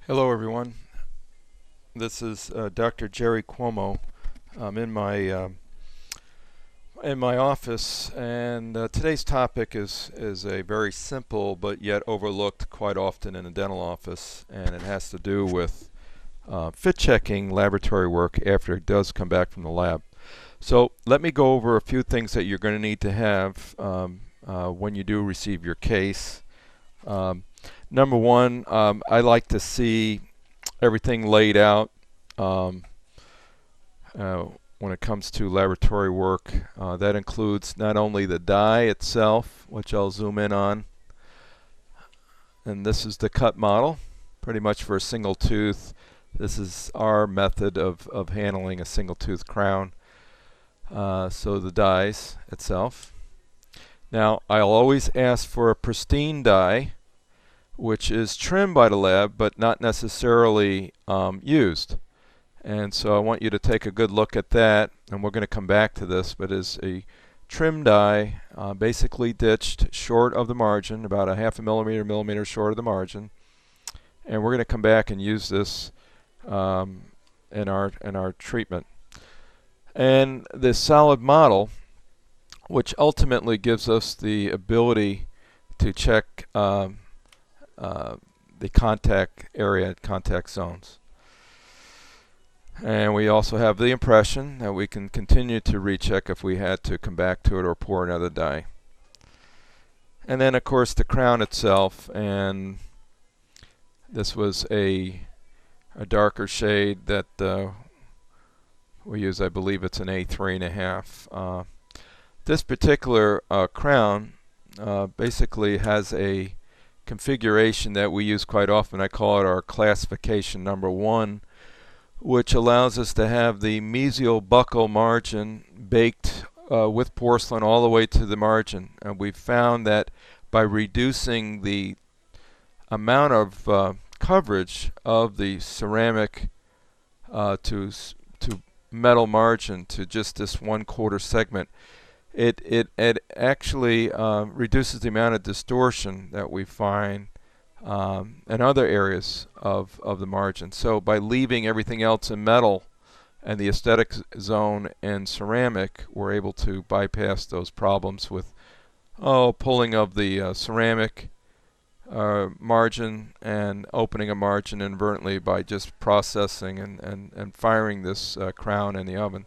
Hello everyone, this is Dr. GERARD Cuomo. I'm in my office, and today's topic is a very simple but yet overlooked quite often in a dental office, and it has to do with fit checking laboratory work after it does come back from the lab. So let me go over a few things that you're going to need to have when you do receive your case. Number one, I like to see everything laid out um, when it comes to laboratory work. That includes not only the die itself, which I'll zoom in on, and this is the cut model, pretty much for a single tooth. This is our method of handling a single tooth crown. So the dies itself. Now I'll always ask for a pristine die, which is trimmed by the lab but not necessarily used. And so I want you to take a good look at that, and we're going to come back to this, but is a trim die, basically ditched short of the margin, about a half a millimeter short of the margin. And we're going to come back and use this in our treatment. And this solid model, which ultimately gives us the ability to check the contact area, contact zones. And we also have the impression that we can continue to recheck if we had to come back to it or pour another die. And then of course the crown itself, and this was a darker shade that we use. I believe it's an A3.5. This particular crown basically has a configuration that we use quite often. I call it our classification number 1, which allows us to have the mesial buccal margin baked with porcelain all the way to the margin. And we've found that by reducing the amount of coverage of the ceramic to metal margin to just this 1/4 segment, it actually reduces the amount of distortion that we find in other areas of the margin. So by leaving everything else in metal and the aesthetic zone in ceramic, we're able to bypass those problems with pulling of the ceramic margin and opening a margin inadvertently by just processing and firing this crown in the oven.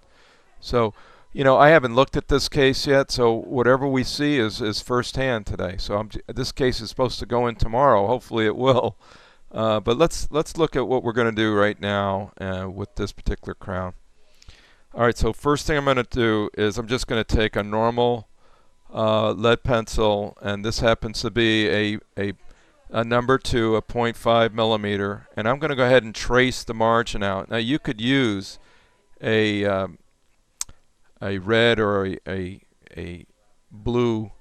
So I haven't looked at this case yet, so whatever we see is firsthand today. So this case is supposed to go in tomorrow. Hopefully it will. But let's look at what we're going to do right now with this particular crown. All right, so first thing I'm going to do is I'm just going to take a normal lead pencil, and this happens to be a number 2, a 0.5 millimeter, and I'm going to go ahead and trace the margin out. Now you could use a red or a blue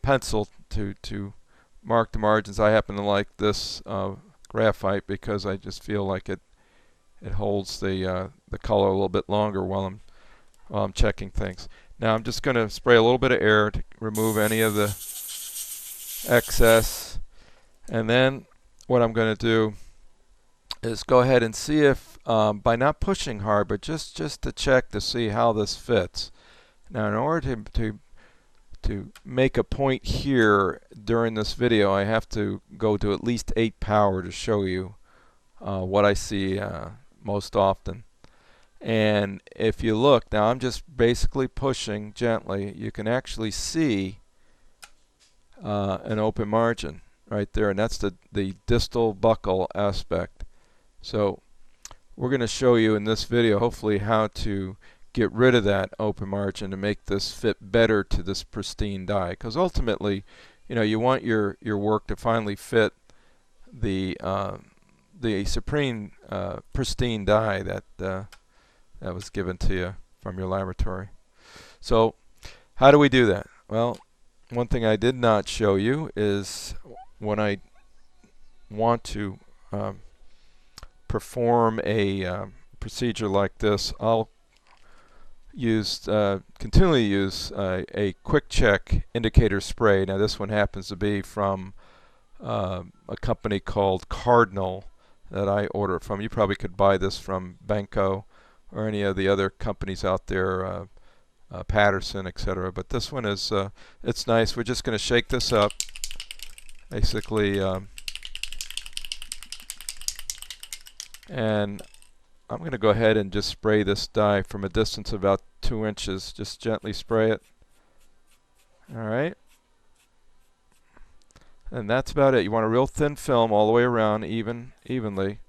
pencil to mark the margins. I happen to like this graphite because I just feel like it holds the color a little bit longer while I'm checking things. Now I'm just going to spray a little bit of air to remove any of the excess, and then what I'm going to do is go ahead and see if by not pushing hard, but just to check to see how this fits. Now in order to make a point here during this video, I have to go to at least 8 power to show you what I see most often. And if you look, now I'm just basically pushing gently. You can actually see an open margin right there, and that's the distal buccal aspect. So we're going to show you in this video hopefully how to get rid of that open margin to make this fit better to this pristine die, because ultimately you want your work to finally fit the supreme pristine die that was given to you from your laboratory. So how do we do that? Well, one thing I did not show you is when I want to perform a procedure like this, I'll continually use a quick check indicator spray. Now this one happens to be from a company called Cardinal that I order from. You probably could buy this from Benko or any of the other companies out there, Patterson, etc. But this one is, it's nice. We're just going to shake this up. Basically, and I'm going to go ahead and just spray this dye from a distance of about 2 inches. Just gently spray it. Alright. And that's about it. You want a real thin film all the way around, evenly.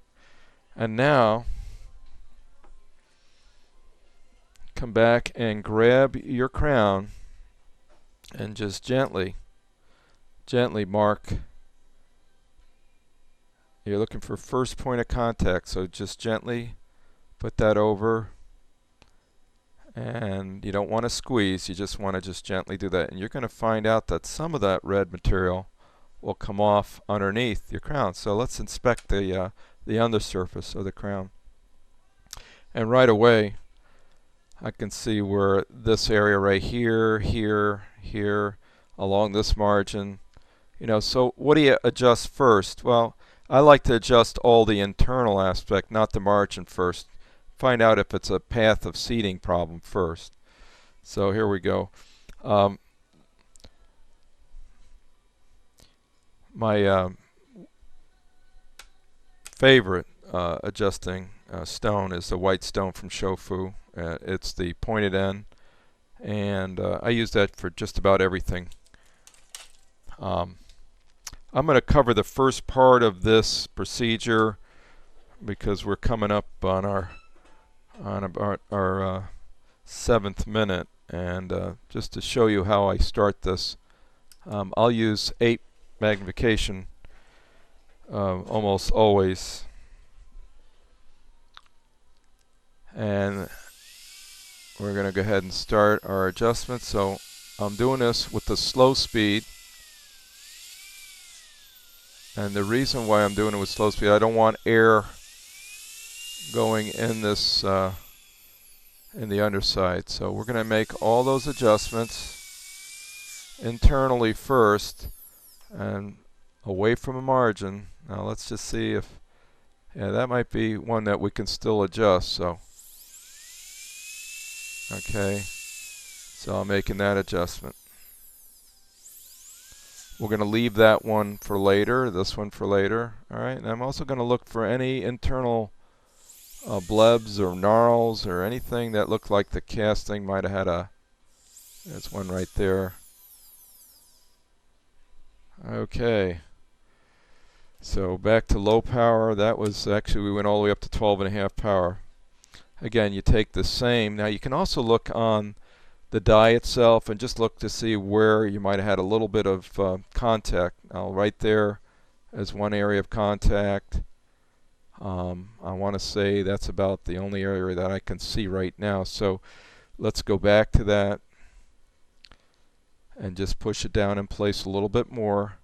And now, come back and grab your crown and just gently mark. You're looking for first point of contact, so just gently put that over. And you don't want to squeeze, you just want to just gently do that. And you're going to find out that some of that red material will come off underneath your crown. So let's inspect the undersurface of the crown. And right away, I can see where this area right here, here, along this margin. You know, so what do you adjust first? Well, I like to adjust all the internal aspect, not the margin first. Find out if it's a path of seating problem first. So here we go. My favorite adjusting stone is the white stone from Shofu. It's the pointed end, and I use that for just about everything. I'm going to cover the first part of this procedure because we're coming up on our 7th minute, and just to show you how I start this, I'll use 8 magnification almost always, and we're going to go ahead and start our adjustment. So I'm doing this with the slow speed, and the reason why I'm doing it with slow speed, I don't want air going in this in the underside. So we're going to make all those adjustments internally first and away from a margin. Now let's just see if, yeah, that might be one that we can still adjust. So okay, so I'm making that adjustment. We're going to leave that one for later, this one for later. Alright, and I'm also going to look for any internal blebs or gnarls or anything that looked like the casting might have had a, there's one right there. Okay, so back to low power. That was actually, we went all the way up to 12.5 power. Again, you take the same. Now you can also look on the die itself and just look to see where you might have had a little bit of contact. Now right there is one area of contact. I want to say that's about the only area that I can see right now. So let's go back to that and just push it down in place a little bit more.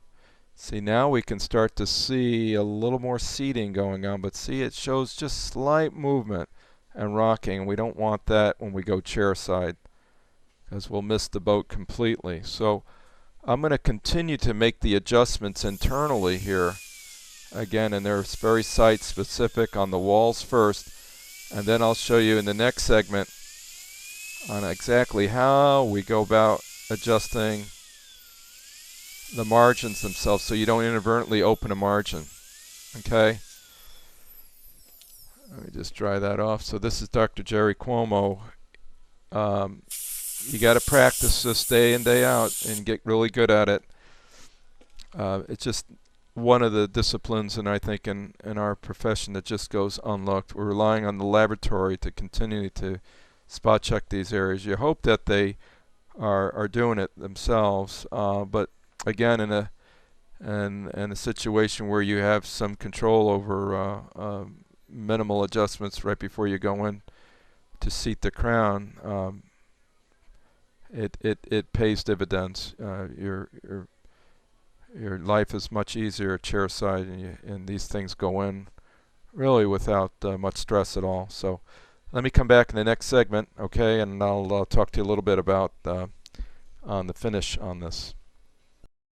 See, now we can start to see a little more seating going on, but see, it shows just slight movement and rocking. We don't want that when we go chair side, because we'll miss the boat completely. So I'm going to continue to make the adjustments internally here. Again, and they're very site specific on the walls first, and then I'll show you in the next segment on exactly how we go about adjusting the margins themselves so you don't inadvertently open a margin. Okay? Let me just dry that off. So this is Dr. GERARD CUOMO. You got to practice this day in, day out and get really good at it. It's just one of the disciplines, and I think in our profession, that just goes unlooked. We're relying on the laboratory to continue to spot check these areas. You hope that they are doing it themselves, but again, in a situation where you have some control over minimal adjustments right before you go in to seat the crown, it pays dividends. Your life is much easier chair side, and these things go in really without much stress at all. So let me come back in the next segment, okay, and I'll talk to you a little bit about on the finish on this.